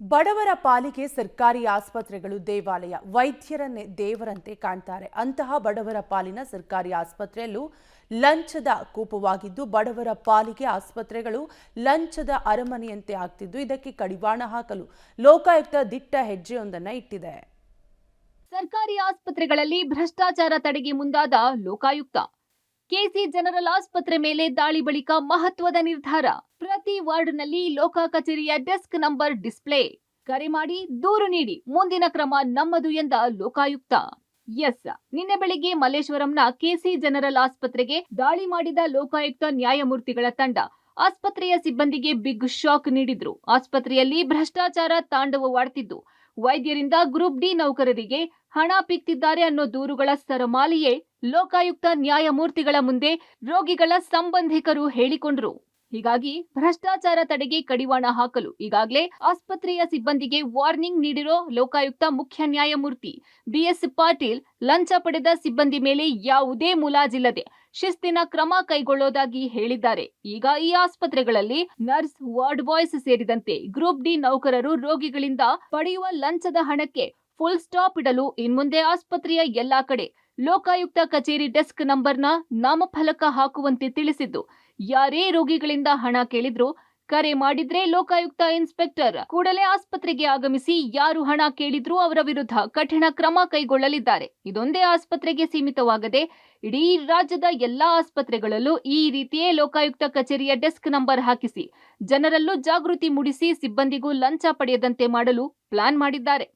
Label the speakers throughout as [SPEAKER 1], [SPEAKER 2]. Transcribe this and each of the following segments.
[SPEAKER 1] ಬಡವರ ಪಾಲಿಗೆ ಸರ್ಕಾರಿ ಆಸ್ಪತ್ರೆಗಳು ದೇವಾಲಯ, ವೈದ್ಯರನ್ನೇ ದೇವರಂತೆ ಕಾಣ್ತಾರೆ. ಅಂತಹ ಬಡವರ ಪಾಲಿನ ಸರ್ಕಾರಿ ಆಸ್ಪತ್ರೆಯಲ್ಲೂ ಲಂಚದ ಕೂಪವಾಗಿದ್ದು, ಬಡವರ ಪಾಲಿಗೆ ಆಸ್ಪತ್ರೆಗಳು ಲಂಚದ ಅರಮನೆಯಂತೆ ಆಗ್ತಿದ್ದು, ಇದಕ್ಕೆ ಕಡಿವಾಣ ಹಾಕಲು ಲೋಕಾಯುಕ್ತ ದಿಟ್ಟ ಹೆಜ್ಜೆಯೊಂದನ್ನು ಇಟ್ಟಿದೆ.
[SPEAKER 2] ಸರ್ಕಾರಿ ಆಸ್ಪತ್ರೆಗಳಲ್ಲಿ ಭ್ರಷ್ಟಾಚಾರ ತಡೆಗೆ ಮುಂದಾದ ಲೋಕಾಯುಕ್ತ. ಕೆಸಿ ಜನರಲ್ ಆಸ್ಪತ್ರೆ ಮೇಲೆ ದಾಳಿ ಬಳಿಕ ಮಹತ್ವದ ನಿರ್ಧಾರ. ಪ್ರತಿ ವಾರ್ಡ್ನಲ್ಲಿ ಲೋಕ ಕಚೇರಿಯ ಡೆಸ್ಕ್ ನಂಬರ್ ಡಿಸ್ಪ್ಲೇ. ಕರೆ ಮಾಡಿ ದೂರು ನೀಡಿ, ಮುಂದಿನ ಕ್ರಮ ನಮ್ಮದು ಎಂದ ಲೋಕಾಯುಕ್ತ. ನಿನ್ನೆ ಬೆಳಿಗ್ಗೆ ಮಲ್ಲೇಶ್ವರಂನ ಕೆಸಿ ಜನರಲ್ ಆಸ್ಪತ್ರೆಗೆ ದಾಳಿ ಮಾಡಿದ ಲೋಕಾಯುಕ್ತ ನ್ಯಾಯಮೂರ್ತಿಗಳ ತಂಡ ಆಸ್ಪತ್ರೆಯ ಸಿಬ್ಬಂದಿಗೆ ಬಿಗ್ ಶಾಕ್ ನೀಡಿದ್ರು. ಆಸ್ಪತ್ರೆಯಲ್ಲಿ ಭ್ರಷ್ಟಾಚಾರ ತಾಂಡವವಾಡ್ತಿದ್ದು, ವೈದ್ಯರಿಂದ ಗ್ರೂಪ್ ಡಿ ನೌಕರರಿಗೆ ಹಣ ಪಿಕ್ತಿದ್ದಾರೆ ಅನ್ನೋ ದೂರುಗಳ ಸರಮಾಲೆಯೇ ಲೋಕಾಯುಕ್ತ ನ್ಯಾಯಮೂರ್ತಿಗಳ ಮುಂದೆ ರೋಗಿಗಳ ಸಂಬಂಧಿಕರು ಹೇಳಿಕೊಂಡರು. ಹೀಗಾಗಿ ಭ್ರಷ್ಟಾಚಾರ ತಡೆಗೆ ಕಡಿವಾಣ ಹಾಕಲು ಈಗಾಗಲೇ ಆಸ್ಪತ್ರೆಯ ಸಿಬ್ಬಂದಿಗೆ ವಾರ್ನಿಂಗ್ ನೀಡಿರೋ ಲೋಕಾಯುಕ್ತ ಮುಖ್ಯ ನ್ಯಾಯಮೂರ್ತಿ ಬಿಎಸ್ ಪಾಟೀಲ್, ಲಂಚ ಪಡೆದ ಸಿಬ್ಬಂದಿ ಮೇಲೆ ಯಾವುದೇ ಮುಲಾಜಿಲ್ಲದೆ ಶಿಸ್ತಿನ ಕ್ರಮ ಕೈಗೊಳ್ಳೋದಾಗಿ ಹೇಳಿದ್ದಾರೆ. ಈಗ ಈ ಆಸ್ಪತ್ರೆಗಳಲ್ಲಿ ನರ್ಸ್, ವಾರ್ಡ್ ಬಾಯ್ಸ್ ಸೇರಿದಂತೆ ಗ್ರೂಪ್ ಡಿ ನೌಕರರು ರೋಗಿಗಳಿಂದ ಪಡೆಯುವ ಲಂಚದ ಹಣಕ್ಕೆ ಫುಲ್ ಸ್ಟಾಪ್ ಇಡಲು ಇನ್ಮುಂದೆ ಆಸ್ಪತ್ರೆಯ ಎಲ್ಲಾ ಕಡೆ ಲೋಕಾಯುಕ್ತ ಕಚೇರಿ ಡೆಸ್ಕ್ ನಂಬರ್ನ ನಾಮಫಲಕ ಹಾಕುವಂತೆ ತಿಳಿಸಿದ್ದು, ಯಾರೇ ರೋಗಿಗಳಿಂದ ಹಣ ಕೇಳಿದ್ರು ಕರೆ ಮಾಡಿದ್ರೆ ಲೋಕಾಯುಕ್ತ ಇನ್ಸ್ಪೆಕ್ಟರ್ ಕೂಡಲೇ ಆಸ್ಪತ್ರೆಗೆ ಆಗಮಿಸಿ ಯಾರು ಹಣ ಕೇಳಿದ್ರು ಅವರ ವಿರುದ್ಧ ಕಠಿಣ ಕ್ರಮ ಕೈಗೊಳ್ಳಲಿದ್ದಾರೆ. ಇದೊಂದೇ ಆಸ್ಪತ್ರೆಗೆ ಸೀಮಿತವಾಗದೆ ಇಡೀ ರಾಜ್ಯದ ಎಲ್ಲಾ ಆಸ್ಪತ್ರೆಗಳಲ್ಲೂ ಈ ರೀತಿಯೇ ಲೋಕಾಯುಕ್ತ ಕಚೇರಿಯ ಡೆಸ್ಕ್ ನಂಬರ್ ಹಾಕಿಸಿ ಜನರಲ್ಲೂ ಜಾಗೃತಿ ಮೂಡಿಸಿ ಸಿಬ್ಬಂದಿಗೂ ಲಂಚ ಪಡೆಯದಂತೆ ಮಾಡಲು ಪ್ಲಾನ್ ಮಾಡಿದ್ದಾರೆ.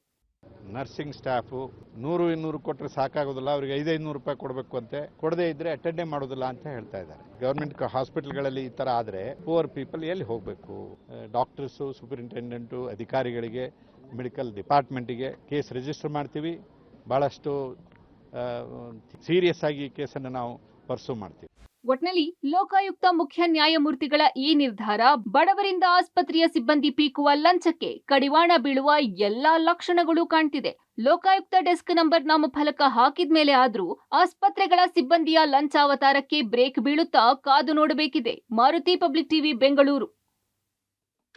[SPEAKER 3] ನರ್ಸಿಂಗ್ ಸ್ಟಾಫು 100-200 ಕೊಟ್ಟರೆ ಸಾಕಾಗೋದಿಲ್ಲ, ಅವರಿಗೆ 500 ರೂಪಾಯಿ ಕೊಡಬೇಕು ಅಂತೆ, ಕೊಡದೇ ಇದ್ರೆ ಅಟೆಂಡೇ ಮಾಡೋದಿಲ್ಲ ಅಂತ ಹೇಳ್ತಾ ಇದ್ದಾರೆ. ಗವರ್ಮೆಂಟ್ ಹಾಸ್ಪಿಟಲ್ಗಳಲ್ಲಿ ಈ ತರ ಆದ್ರೆ ಪೂರ್ ಪೀಪಲ್ ಎಲ್ಲಿ ಹೋಗಬೇಕು? ಡಾಕ್ಟರ್ಸು, ಸೂಪರಿಂಟೆಂಡೆಂಟು, ಅಧಿಕಾರಿಗಳಿಗೆ, ಮೆಡಿಕಲ್ ಡಿಪಾರ್ಟ್ಮೆಂಟಿಗೆ ಕೇಸ್ ರಿಜಿಸ್ಟರ್ ಮಾಡ್ತೀವಿ. ಬಹಳಷ್ಟು ಸೀರಿಯಸ್ ಆಗಿ ಕೇಸನ್ನು ನಾವು ಪರ್ಸೂ ಮಾಡ್ತೀವಿ.
[SPEAKER 2] ಒಟ್ನಲ್ಲಿ ಲೋಕಾಯುಕ್ತ ಮುಖ್ಯ ನ್ಯಾಯಮೂರ್ತಿಗಳ ಈ ನಿರ್ಧಾರ ಬಡವರಿಂದ ಆಸ್ಪತ್ರೆಯ ಸಿಬ್ಬಂದಿ ಪೀಕುವ ಲಂಚಕ್ಕೆ ಕಡಿವಾಣ ಬೀಳುವ ಎಲ್ಲಾ ಲಕ್ಷಣಗಳು ಕಾಣ್ತಿದೆ. ಲೋಕಾಯುಕ್ತ ಡೆಸ್ಕ್ ನಂಬರ್ ನಾಮಫಲಕ ಹಾಕಿದ್ಮೇಲೆ ಆದ್ರೂ ಆಸ್ಪತ್ರೆಗಳ ಸಿಬ್ಬಂದಿಯ ಲಂಚಾವತಾರಕ್ಕೆ ಬ್ರೇಕ್ ಬೀಳುತ್ತಾ ಕಾದು ನೋಡಬೇಕಿದೆ. Maruti public TV, Bengaluru.